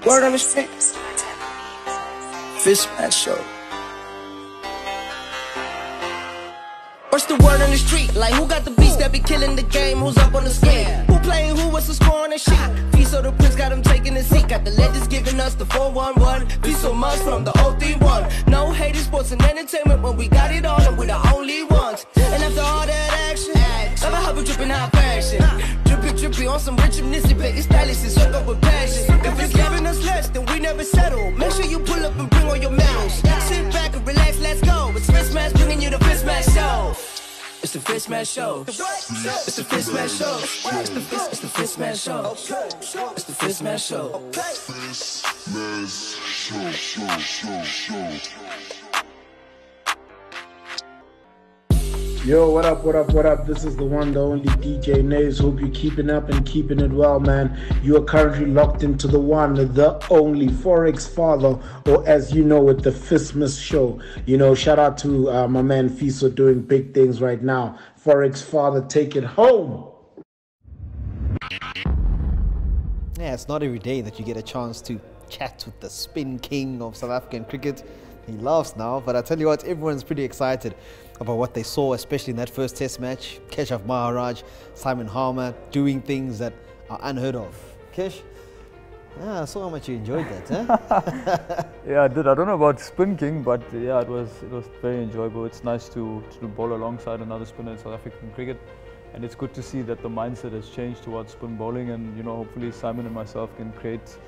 Word on the street. FisMaz show. What's the word on the street? Like who got the beats that be killing the game? Who's up on the screen? Who playing who? What's the score on the sheet? Fiso the Prince got him taking the seat. Got the legends giving us the 411. Fiso Mazibuko from the 031. No hating sports and entertainment when we got it all and we're the only ones. And after all that action, never have a dripping high fashion. Drippy on some rich municipal stylists, soak up with passion. If it's giving us less, then we never settle. Make sure you pull up and bring all your medals. Sit back and relax, let's go. It's FisMaz bringing you the FisMaz show. It's the FisMaz show. It's the FisMaz show. It's the FisMaz show. It's the FisMaz show. Yo, what up, what up, what up? This is the one, the only DJ Naves. Hope you're keeping up and keeping it well, man. You are currently locked into the one, the only Forex father, or as you know it, the FisMaz show. You know, shout out to my man Fiso doing big things right now. Forex father, take it home. Yeah, it's not every day that you get a chance to chat with the spin king of South African cricket. He laughs now, but I tell you what, everyone's pretty excited about what they saw, especially in that first test match. Keshav Maharaj, Simon Harmer, doing things that are unheard of. Kesh, I saw how much you enjoyed that, huh? Yeah, I did. I don't know about Spin King, but yeah, it was very enjoyable. It's nice to bowl alongside another spinner in South African cricket. And it's good to see that the mindset has changed towards spin bowling, and you know, hopefully Simon and myself can create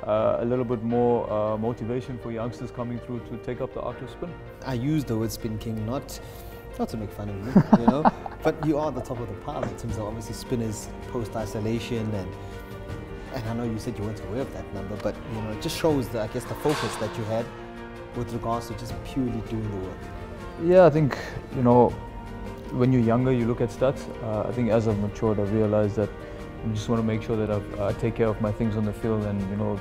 a little bit more motivation for youngsters coming through to take up the art of spin. I use the word spin king not to make fun of you, you know, but you are the top of the pile in terms of obviously spinners post-isolation, and I know you said you weren't aware of that number, but you know, it just shows the, I guess, the focus that you had with regards to just purely doing the work. Yeah, I think, you know, when you're younger, you look at stats. I think as I've matured, I've realized that I just want to make sure that I take care of my things on the field and, you know,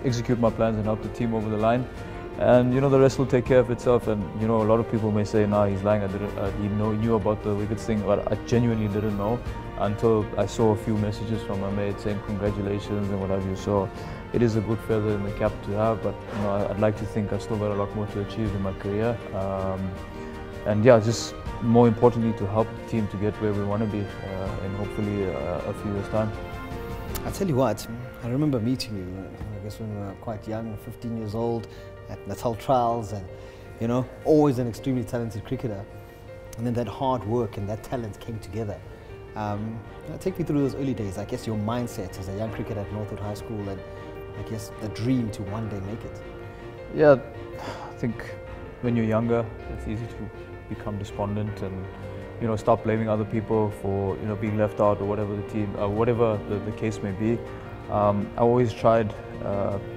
execute my plans and help the team over the line. And, you know, the rest will take care of itself. And, you know, a lot of people may say, nah, he's lying, he knew about the wickets thing, but I genuinely didn't know until I saw a few messages from my mate saying congratulations and what have you. So it is a good feather in the cap to have, but, you know, I'd like to think I've still got a lot more to achieve in my career. And yeah, just more importantly, to help the team to get where we want to be in hopefully a few years' time. I tell you what, I remember meeting you, I guess when we were quite young, 15 years old, at Natal Trials, and you know, always an extremely talented cricketer. And then that hard work and that talent came together. Take me through those early days, I guess your mindset as a young cricketer at Northwood High School, and I guess the dream to one day make it. Yeah, I think when you're younger, it's easy to become despondent and, you know, start blaming other people for, you know, being left out or whatever whatever the case may be. I always tried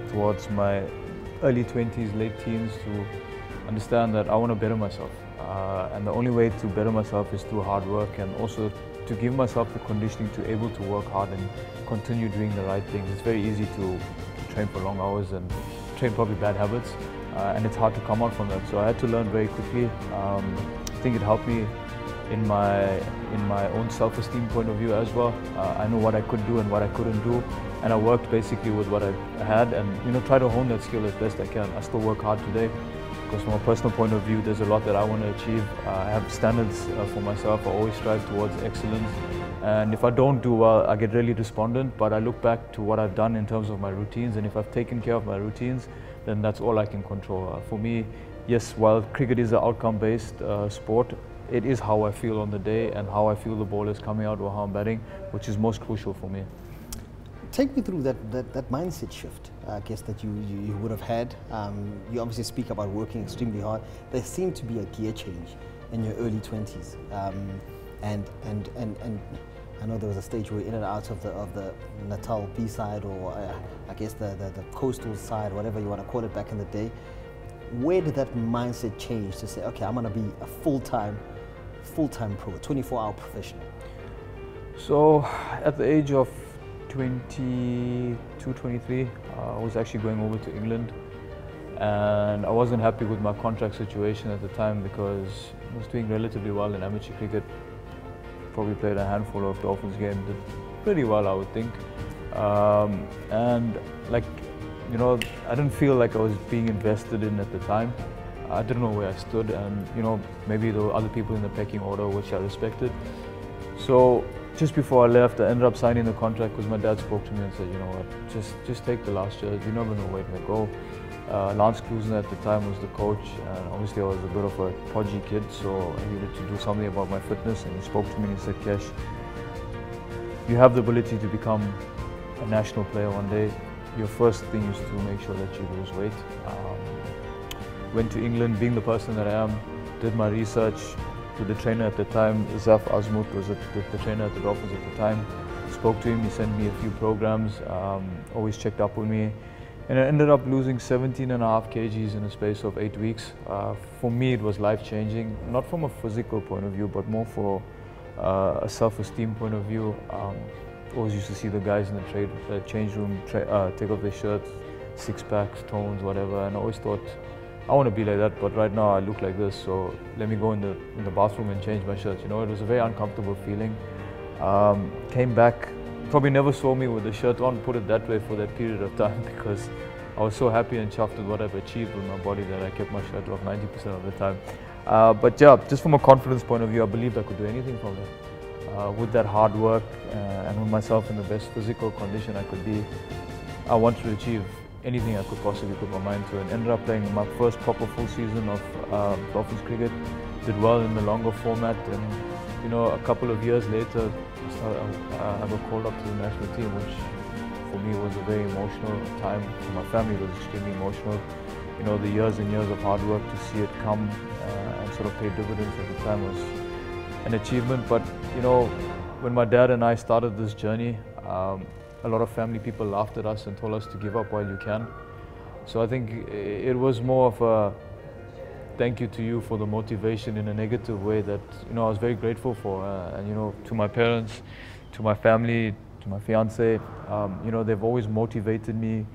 towards my early 20s, late teens to understand that I want to better myself. And the only way to better myself is through hard work, and also to give myself the conditioning to able to work hard and continue doing the right things. It's very easy to train for long hours and train probably bad habits. And it's hard to come out from that. So I had to learn very quickly. I think it helped me in my own self-esteem point of view as well. I know what I could do and what I couldn't do, and I worked basically with what I had, and you know, try to hone that skill as best I can. I still work hard today because from a personal point of view, there's a lot that I want to achieve. I have standards for myself. I always strive towards excellence. And if I don't do well, I get really despondent, but I look back to what I've done in terms of my routines, and if I've taken care of my routines, then that's all I can control. For me, yes, while cricket is an outcome-based sport, it is how I feel on the day and how I feel the ball is coming out or how I'm batting, which is most crucial for me. Take me through that mindset shift, I guess, that you would have had. You obviously speak about working extremely hard. There seemed to be a gear change in your early 20s. And I know there was a stage where you were in and out of the Natal B side, or I guess the coastal side, whatever you want to call it back in the day. Where did that mindset change to say, okay, I'm going to be a full-time pro, 24-hour professional? So at the age of 22, 23, I was actually going over to England, and I wasn't happy with my contract situation at the time because I was doing relatively well in amateur cricket. Probably played a handful of Dolphins games, did pretty well, I would think. And like you know, I didn't feel like I was being invested in at the time. I didn't know where I stood, and you know, maybe there were other people in the pecking order which I respected. So just before I left, I ended up signing the contract because my dad spoke to me and said, you know what, just take the last year. You never know where it may go. Lance Klusen at the time was the coach, and obviously I was a bit of a podgy kid, so I needed to do something about my fitness. And he spoke to me and he said, Kesh, you have the ability to become a national player one day. Your first thing is to make sure that you lose weight. Went to England, being the person that I am, did my research with the trainer at the time. Zaf Azmout was the trainer at the Dolphins at the time. Spoke to him, he sent me a few programs, always checked up on me. And I ended up losing 17.5 kgs in a space of 8 weeks. For me, it was life-changing, not from a physical point of view, but more for a self-esteem point of view. Always used to see the guys in the change room take off their shirts, six-packs, tones, whatever, and I always thought, I want to be like that, but right now I look like this, so let me go in the bathroom and change my shirts. You know, it was a very uncomfortable feeling. Came back, probably never saw me with the shirt on, put it that way, for that period of time, because I was so happy and chuffed with what I've achieved with my body that I kept my shirt off 90% of the time. But yeah, just from a confidence point of view, I believed I could do anything from that. With that hard work and with myself in the best physical condition I could be, I wanted to achieve anything I could possibly put my mind to, and ended up playing my first proper full season of Dolphins cricket. Did well in the longer format, and you know, a couple of years later, I got called up to the national team, which for me was a very emotional time. For my family, it was extremely emotional. You know, the years and years of hard work, to see it come and sort of pay dividends at the time was an achievement. But you know, when my dad and I started this journey, a lot of family people laughed at us and told us to give up while you can. So I think it was more of a thank you to you for the motivation in a negative way that, you know, I was very grateful for. And you know, to my parents, to my family, to my fiance, you know, they've always motivated me,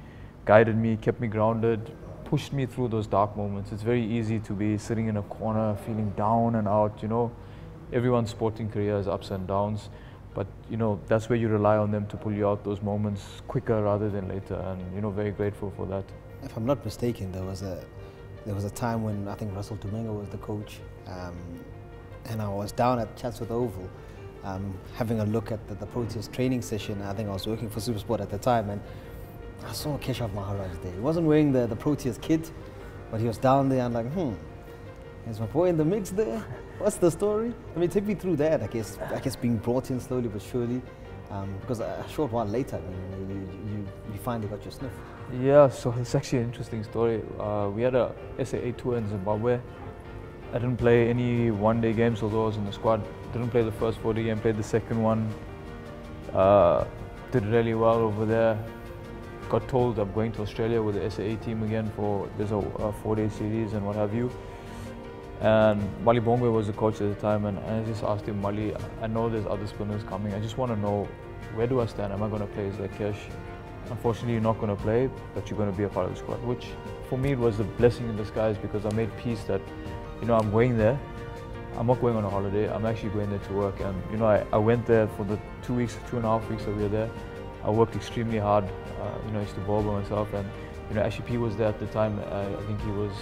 guided me, kept me grounded, pushed me through those dark moments. It's very easy to be sitting in a corner feeling down and out, you know. Everyone's sporting career has ups and downs. But you know, that's where you rely on them to pull you out those moments quicker rather than later, and you know, very grateful for that. If I'm not mistaken, there was a time when I think Russell Domingo was the coach, and I was down at Chatsworth Oval, having a look at the Proteas training session. I think I was working for Supersport at the time, and I saw Keshav Maharaj there. He wasn't wearing the Proteas kit, but he was down there. I'm like, is my boy in the mix there? What's the story? I mean, take me through that. I guess being brought in slowly but surely, because a short while later, I mean, you finally got your sniff. Yeah, so it's actually an interesting story. We had a SAA tour in Zimbabwe. I didn't play any one-day games, although I was in the squad. Didn't play the first 4-day game, played the second one. Did really well over there. Got told I'm going to Australia with the SAA team again there's a 4-day series and what have you. And Mali Bongwe was the coach at the time, and I just asked him, Mali, I know there's other spinners coming. I just want to know, where do I stand? Am I going to play? He's like, Kesh, unfortunately you're not going to play, but you're going to be a part of the squad. Which for me it was a blessing in disguise, because I made peace that, you know, I'm going there. I'm not going on a holiday. I'm actually going there to work. And you know, I went there for the 2.5 weeks that we were there. I worked extremely hard. You know, I used to bowl by myself, and you know, actually P was there at the time. I think he was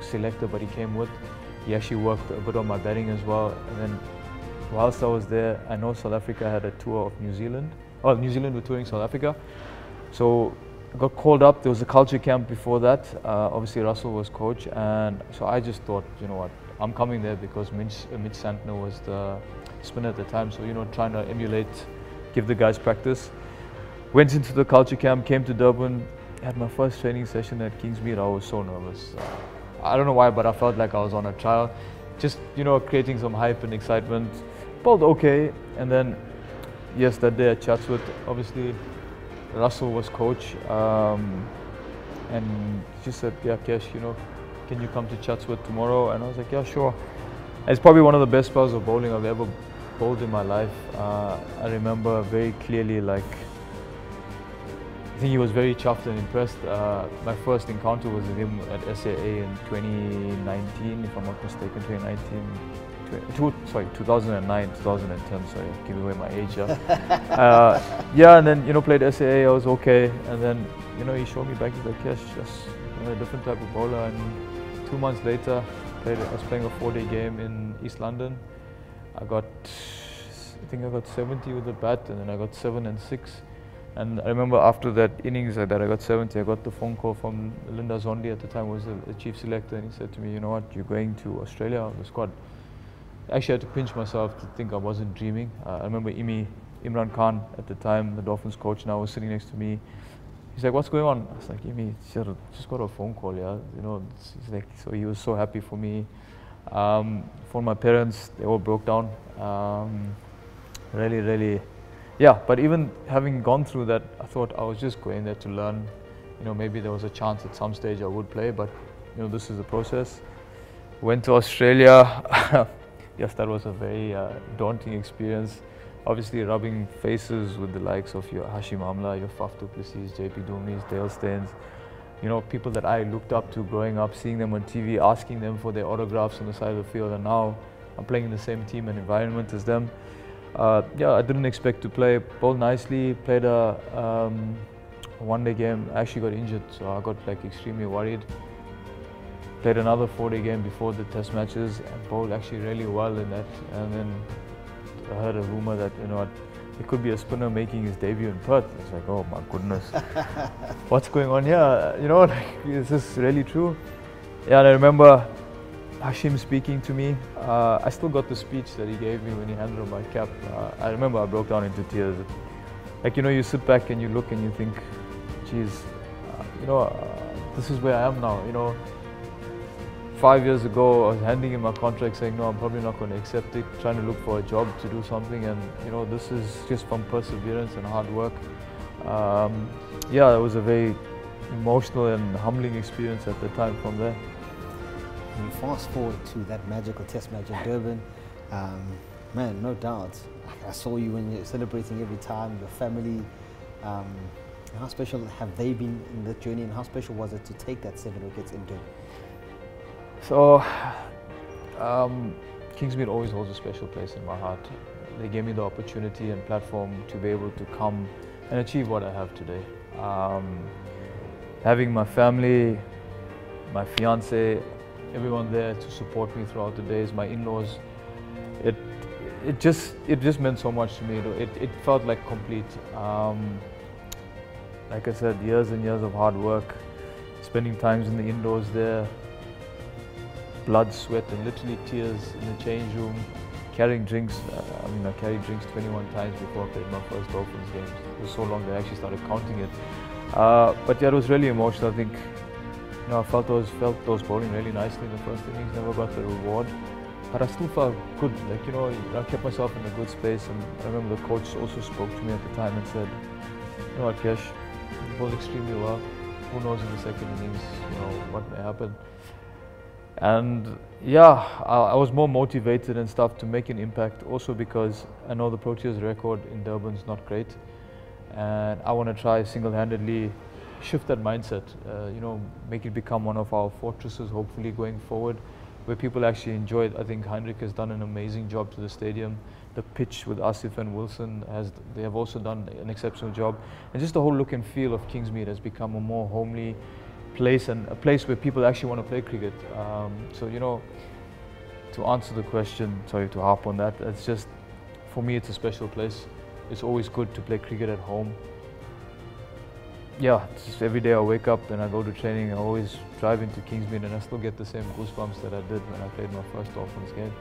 selector, but he came with. He actually worked a bit on my batting as well. And then whilst I was there, I know South Africa had a tour of New Zealand. Oh, New Zealand were touring South Africa. So I got called up. There was a culture camp before that. Obviously Russell was coach, and so I just thought, you know what, I'm coming there because Mitch Santner was the spinner at the time. So, you know, trying to emulate, give the guys practice. Went into the culture camp, came to Durban, had my first training session at Kingsmead. I was so nervous. I don't know why, but I felt like I was on a trial. Just, you know, creating some hype and excitement. Bowled okay. And then, yes, that day at Chatsworth, obviously, Russell was coach. And she said, yeah, Kesh, you know, can you come to Chatsworth tomorrow? And I was like, yeah, sure. It's probably one of the best spells of bowling I've ever bowled in my life. I remember very clearly, like, I think he was very chuffed and impressed. My first encounter was with him at SAA in 2019, if I'm not mistaken, 2019, 2009, 2010. Sorry, giving away my age. Yeah, and then played SAA. I was okay, and then he showed me back. He's like, yes, just a different type of bowler. And 2 months later, I was playing a 4-day game in East London. I think I got 70 with the bat, and then I got 7 and 6. And I remember after that innings that I got 70, I got the phone call from Linda Zondi, at the time was the chief selector, and he said to me, you know what, you're going to Australia on the squad. Actually, I had to pinch myself to think I wasn't dreaming. I remember Imran Khan at the time, the Dolphins coach now, was sitting next to me. He's like, what's going on? I was like, Imi, just got a phone call, yeah. He's like, so he was so happy for me. For my parents, they all broke down. Really, really. Yeah, but even having gone through that, I thought I was just going there to learn. Maybe there was a chance at some stage I would play, but this is the process. Went to Australia. Yes, that was a very daunting experience. Obviously, rubbing faces with the likes of your Hashim Amla, your Faf du Plessis, JP Dummies, Dale Stearns. People that I looked up to growing up, seeing them on TV, asking them for their autographs on the side of the field, and now I'm playing in the same team and environment as them. Yeah, I didn't expect to play. Bowled nicely, played a one-day game. I actually got injured, so I got extremely worried. Played another 4-day game before the test matches and bowled actually really well in that. And then I heard a rumor that it could be a spinner making his debut in Perth. I was like, oh my goodness, what's going on here? Is this really true? Yeah, and I remember Hashim speaking to me. I still got the speech that he gave me when he handed over my cap. I remember I broke down into tears. You sit back and you look and you think, geez, this is where I am now. 5 years ago, I was handing him my contract saying, no, I'm probably not going to accept it, trying to look for a job to do something, and this is just from perseverance and hard work. Yeah, it was a very emotional and humbling experience at the time from there. And fast forward to that magical test match in Durban, man, no doubt. I saw you when you're celebrating every time, your family. How special have they been in that journey, and how special was it to take that 7 wickets in Durban? So, Kingsmead always holds a special place in my heart. They gave me the opportunity and platform to be able to come and achieve what I have today. Having my family, my fiance, everyone there to support me throughout the days, my in-laws, it just meant so much to me. It felt like complete. Like I said, years and years of hard work, spending times in the indoors there, blood, sweat, and literally tears in the change room, carrying drinks. I carried drinks 21 times before I played my first Dolphins game. It was so long that I actually started counting it. But yeah, it was really emotional. I think, I felt those bowling really nicely in the first innings. Never got the reward, but I still felt good. I kept myself in a good space. And I remember the coach also spoke to me at the time and said, you know what, Kesh, you bowled extremely well. Who knows in the second innings, what may happen. And yeah, I was more motivated and stuff to make an impact, also because I know the Proteas record in Durban is not great, and I want to try single-handedly shift that mindset, make it become one of our fortresses, hopefully going forward, where people actually enjoy it. I think Heinrich has done an amazing job to the stadium. The pitch with Asif and Wilson, they have also done an exceptional job, and just the whole look and feel of Kingsmead has become a more homely place, and a place where people actually want to play cricket. So to answer the question, sorry to harp on that, it's just, for me, it's a special place. It's always good to play cricket at home. Yeah, it's just every day I wake up and I go to training, I always drive into Kingsmead and I still get the same goosebumps that I did when I played my first Dolphins game.